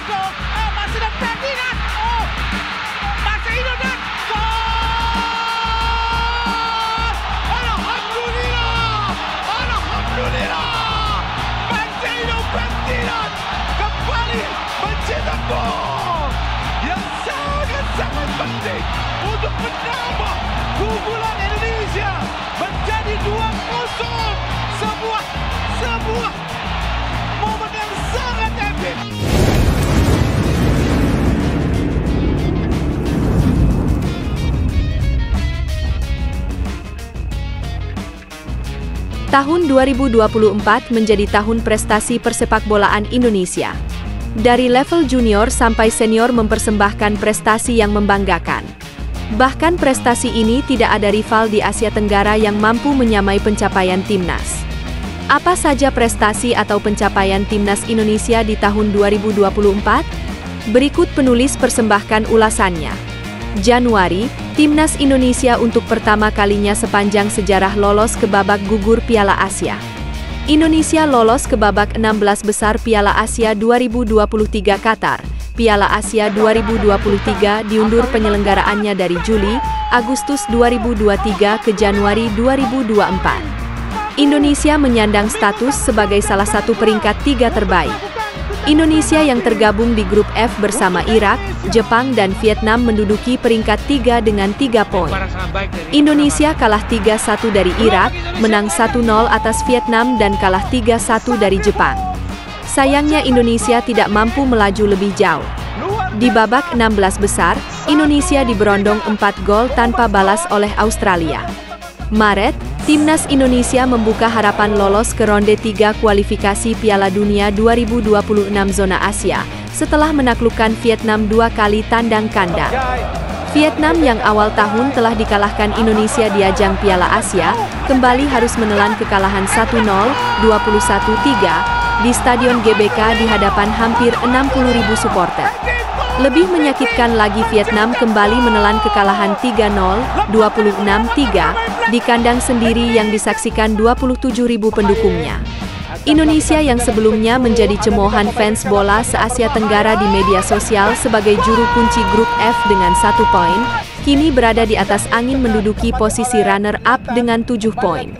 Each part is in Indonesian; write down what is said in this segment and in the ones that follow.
gol. Masih ada pertandingan. Masih hidup dan gol. Alhamdulillah. Alhamdulillah. Marcelo Ferdinand kembali mencetak gol yang sangat penting untuk menambah keunggulan Indonesia menjadi 2-0. Sebuah momen yang sangat epic. Tahun 2024 menjadi tahun prestasi persepakbolaan Indonesia. Dari level junior sampai senior mempersembahkan prestasi yang membanggakan. Bahkan prestasi ini tidak ada rival di Asia Tenggara yang mampu menyamai pencapaian timnas. Apa saja prestasi atau pencapaian timnas Indonesia di tahun 2024? Berikut penulis persembahkan ulasannya. Januari, timnas Indonesia untuk pertama kalinya sepanjang sejarah lolos ke babak gugur Piala Asia. Indonesia lolos ke babak 16 besar Piala Asia 2023 Qatar. Piala Asia 2023 diundur penyelenggaraannya dari Juli, Agustus 2023 ke Januari 2024. Indonesia menyandang status sebagai salah satu peringkat 3 terbaik. Indonesia yang tergabung di grup F bersama Irak, Jepang dan Vietnam menduduki peringkat 3 dengan 3 poin. Indonesia kalah 3-1 dari Irak, menang 1-0 atas Vietnam dan kalah 3-1 dari Jepang. Sayangnya Indonesia tidak mampu melaju lebih jauh. Di babak 16 besar, Indonesia diberondong 4 gol tanpa balas oleh Australia. Maret, timnas Indonesia membuka harapan lolos ke ronde 3 kualifikasi Piala Dunia 2026 zona Asia, setelah menaklukkan Vietnam 2 kali tandang kandang. Vietnam yang awal tahun telah dikalahkan Indonesia di ajang Piala Asia, kembali harus menelan kekalahan 1-0, 21-3, di Stadion GBK di hadapan hampir 60.000 supporter. Lebih menyakitkan lagi Vietnam kembali menelan kekalahan 3-0, 26-3, di kandang sendiri yang disaksikan 27.000 pendukungnya. Indonesia yang sebelumnya menjadi cemoohan fans bola se-Asia Tenggara di media sosial sebagai juru kunci grup F dengan 1 poin, kini berada di atas angin menduduki posisi runner-up dengan 7 poin.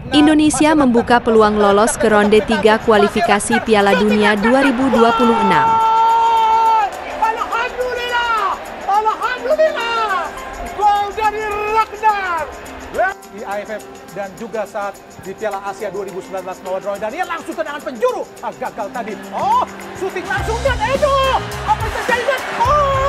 Indonesia membuka peluang lolos ke ronde 3 kualifikasi Piala Dunia 2026. Di AFF dan juga saat di Piala Asia 2019 melawan Rwanda, langsung tendangan penjuru, gagal tadi. Syuting langsung dan Edo, apa yang terjadi dan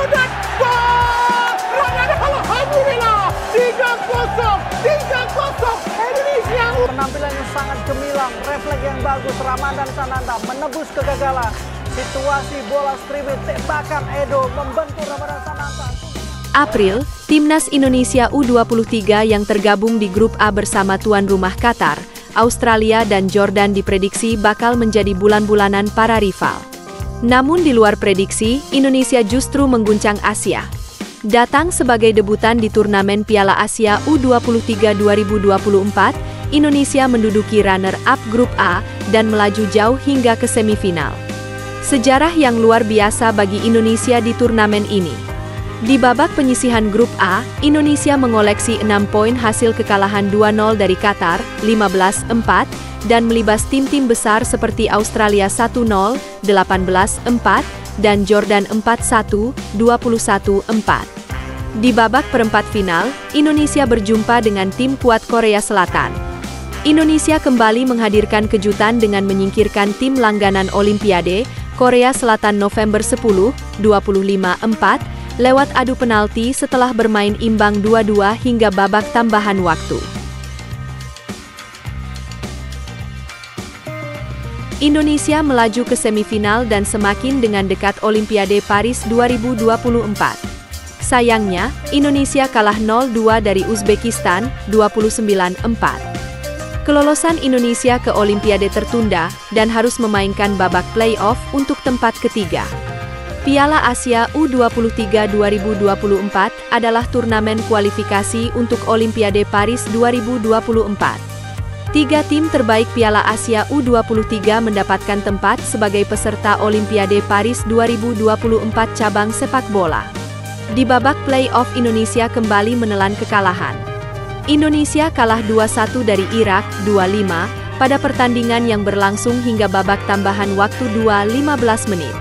dan gol! Rwanda, alhamdulillah, 3-0 Indonesia. Penampilan yang sangat gemilang, refleks yang bagus, Ramadan Sananta menebus kegagalan. Situasi bola streaming tembakan Edo membentur Ramadan Sananta. April, timnas Indonesia U23 yang tergabung di grup A bersama tuan rumah Qatar, Australia dan Jordan diprediksi bakal menjadi bulan-bulanan para rival. Namun di luar prediksi, Indonesia justru mengguncang Asia. Datang sebagai debutan di turnamen Piala Asia U23 2024, Indonesia menduduki runner-up grup A dan melaju jauh hingga ke semifinal. Sejarah yang luar biasa bagi Indonesia di turnamen ini. Di babak penyisihan grup A, Indonesia mengoleksi 6 poin hasil kekalahan 2-0 dari Qatar, 15-4, dan melibas tim-tim besar seperti Australia 1-0, 18-4, dan Jordan 4-1, 21-4. Di babak perempat final, Indonesia berjumpa dengan tim kuat Korea Selatan. Indonesia kembali menghadirkan kejutan dengan menyingkirkan tim langganan Olimpiade, Korea Selatan November 10, 25-4, lewat adu penalti setelah bermain imbang 2-2 hingga babak tambahan waktu. Indonesia melaju ke semifinal dan semakin dengan dekat Olimpiade Paris 2024. Sayangnya, Indonesia kalah 0-2 dari Uzbekistan, 29-4. Kelolosan Indonesia ke Olimpiade tertunda dan harus memainkan babak play-off untuk tempat ketiga. Piala Asia U23 2024 adalah turnamen kualifikasi untuk Olimpiade Paris 2024. 3 tim terbaik Piala Asia U23 mendapatkan tempat sebagai peserta Olimpiade Paris 2024 cabang sepak bola. Di babak play-off Indonesia kembali menelan kekalahan. Indonesia kalah 2-1 dari Irak 2-5 pada pertandingan yang berlangsung hingga babak tambahan waktu 15 menit.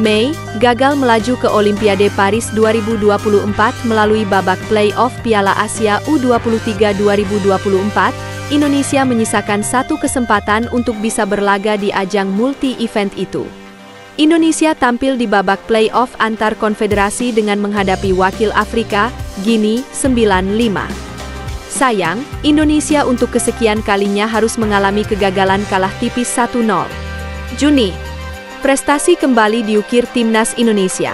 Mei gagal melaju ke Olimpiade Paris 2024 melalui babak play-off Piala Asia U23 2024. Indonesia menyisakan satu kesempatan untuk bisa berlaga di ajang multi-event itu. Indonesia tampil di babak play-off antar konfederasi dengan menghadapi wakil Afrika, Guinea, 9-5. Sayang, Indonesia untuk kesekian kalinya harus mengalami kegagalan kalah tipis 1-0. Juni, prestasi kembali diukir Timnas Indonesia.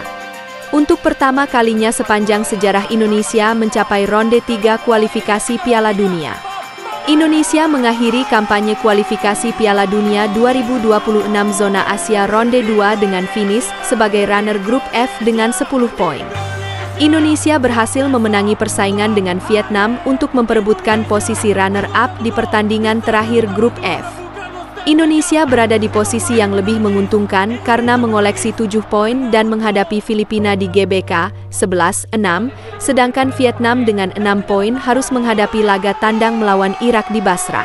Untuk pertama kalinya sepanjang sejarah Indonesia mencapai ronde 3 kualifikasi Piala Dunia. Indonesia mengakhiri kampanye kualifikasi Piala Dunia 2026 zona Asia ronde 2 dengan finish sebagai runner grup F dengan 10 poin. Indonesia berhasil memenangi persaingan dengan Vietnam untuk memperebutkan posisi runner-up di pertandingan terakhir grup F. Indonesia berada di posisi yang lebih menguntungkan karena mengoleksi 7 poin dan menghadapi Filipina di GBK 11-6, sedangkan Vietnam dengan 6 poin harus menghadapi laga tandang melawan Irak di Basra.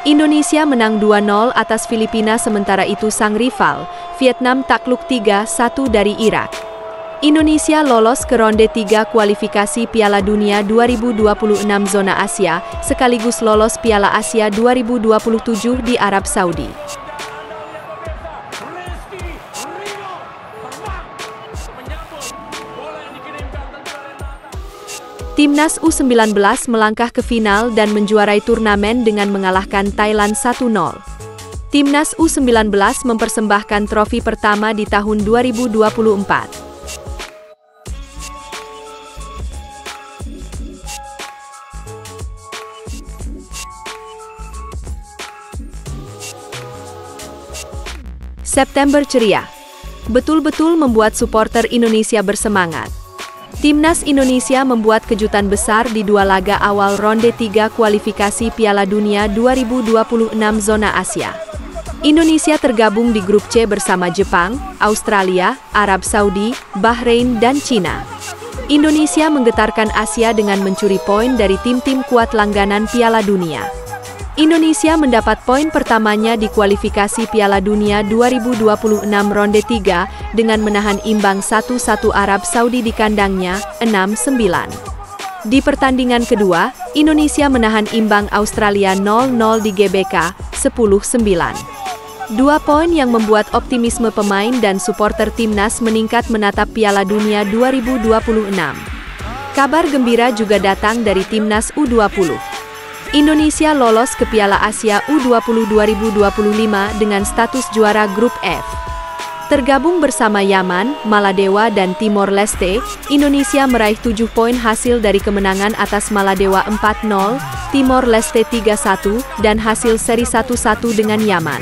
Indonesia menang 2-0 atas Filipina sementara itu sang rival, Vietnam takluk 3-1 dari Irak. Indonesia lolos ke ronde 3 kualifikasi Piala Dunia 2026 zona Asia, sekaligus lolos Piala Asia 2027 di Arab Saudi. Timnas U19 melangkah ke final dan menjuarai turnamen dengan mengalahkan Thailand 1-0. Timnas U19 mempersembahkan trofi pertama di tahun 2024. September ceria, betul-betul membuat supporter Indonesia bersemangat. Timnas Indonesia membuat kejutan besar di 2 laga awal ronde 3 kualifikasi Piala Dunia 2026 zona Asia. Indonesia tergabung di grup C bersama Jepang, Australia, Arab Saudi, Bahrain, dan Cina. Indonesia menggetarkan Asia dengan mencuri poin dari tim-tim kuat langganan Piala Dunia. Indonesia mendapat poin pertamanya di kualifikasi Piala Dunia 2026 ronde 3 dengan menahan imbang 1-1 Arab Saudi di kandangnya, 6-9. Di pertandingan kedua, Indonesia menahan imbang Australia 0-0 di GBK, 10-9. 2 poin yang membuat optimisme pemain dan supporter Timnas meningkat menatap Piala Dunia 2026. Kabar gembira juga datang dari Timnas U20. Indonesia lolos ke Piala Asia U20 2025 dengan status juara grup F. Tergabung bersama Yaman, Maladewa, dan Timor Leste, Indonesia meraih 7 poin hasil dari kemenangan atas Maladewa 4-0, Timor Leste 3-1, dan hasil seri 1-1 dengan Yaman.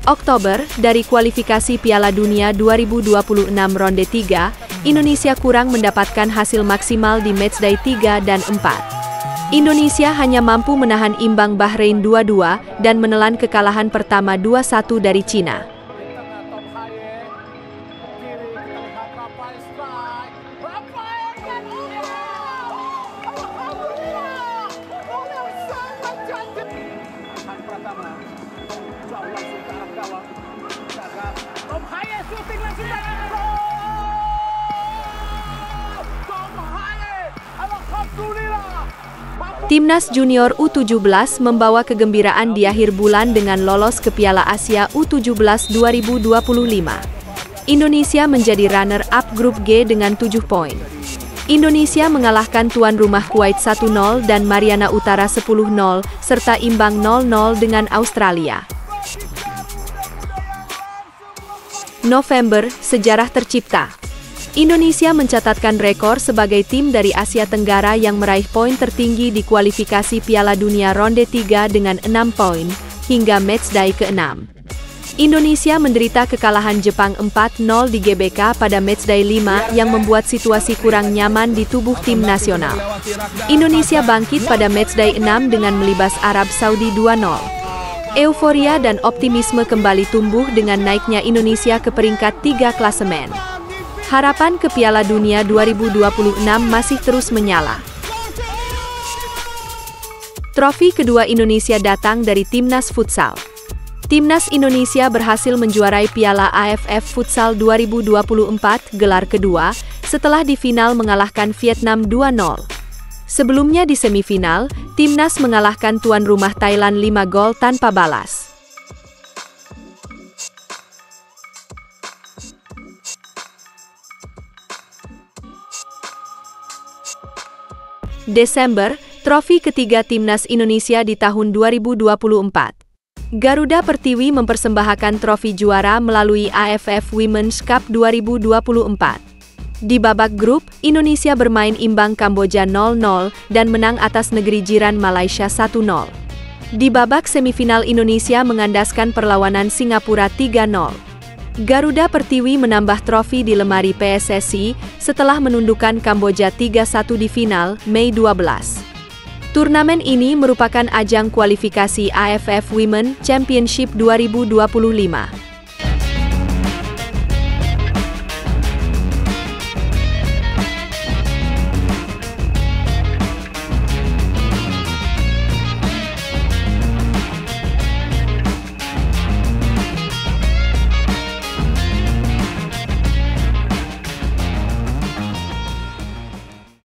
Oktober, dari kualifikasi Piala Dunia 2026 ronde 3, Indonesia kurang mendapatkan hasil maksimal di matchday 3 dan 4. Indonesia hanya mampu menahan imbang Bahrain 2-2 dan menelan kekalahan pertama 2-1 dari Cina. Timnas Junior U17 membawa kegembiraan di akhir bulan dengan lolos ke Piala Asia U17 2025. Indonesia menjadi runner-up grup G dengan 7 poin. Indonesia mengalahkan tuan rumah Kuwait 1-0 dan Mariana Utara 10-0, serta imbang 0-0 dengan Australia. November, sejarah tercipta. Indonesia mencatatkan rekor sebagai tim dari Asia Tenggara yang meraih poin tertinggi di kualifikasi Piala Dunia ronde 3 dengan 6 poin, hingga matchday ke-6. Indonesia menderita kekalahan Jepang 4-0 di GBK pada matchday 5 yang membuat situasi kurang nyaman di tubuh tim nasional. Indonesia bangkit pada matchday 6 dengan melibas Arab Saudi 2-0. Euforia dan optimisme kembali tumbuh dengan naiknya Indonesia ke peringkat 3 klasemen. Harapan ke Piala Dunia 2026 masih terus menyala. Trofi kedua Indonesia datang dari Timnas Futsal. Timnas Indonesia berhasil menjuarai Piala AFF Futsal 2024 gelar kedua setelah di final mengalahkan Vietnam 2-0. Sebelumnya di semifinal, Timnas mengalahkan tuan rumah Thailand 5 gol tanpa balas. Desember, trofi ketiga Timnas Indonesia di tahun 2024. Garuda Pertiwi mempersembahkan trofi juara melalui AFF Women's Cup 2024. Di babak grup, Indonesia bermain imbang Kamboja 0-0 dan menang atas negeri jiran Malaysia 1-0. Di babak semifinal Indonesia mengandaskan perlawanan Singapura 3-0. Garuda Pertiwi menambah trofi di lemari PSSI setelah menundukkan Kamboja 3-1 di final, Mei 12. Turnamen ini merupakan ajang kualifikasi AFF Women Championship 2025.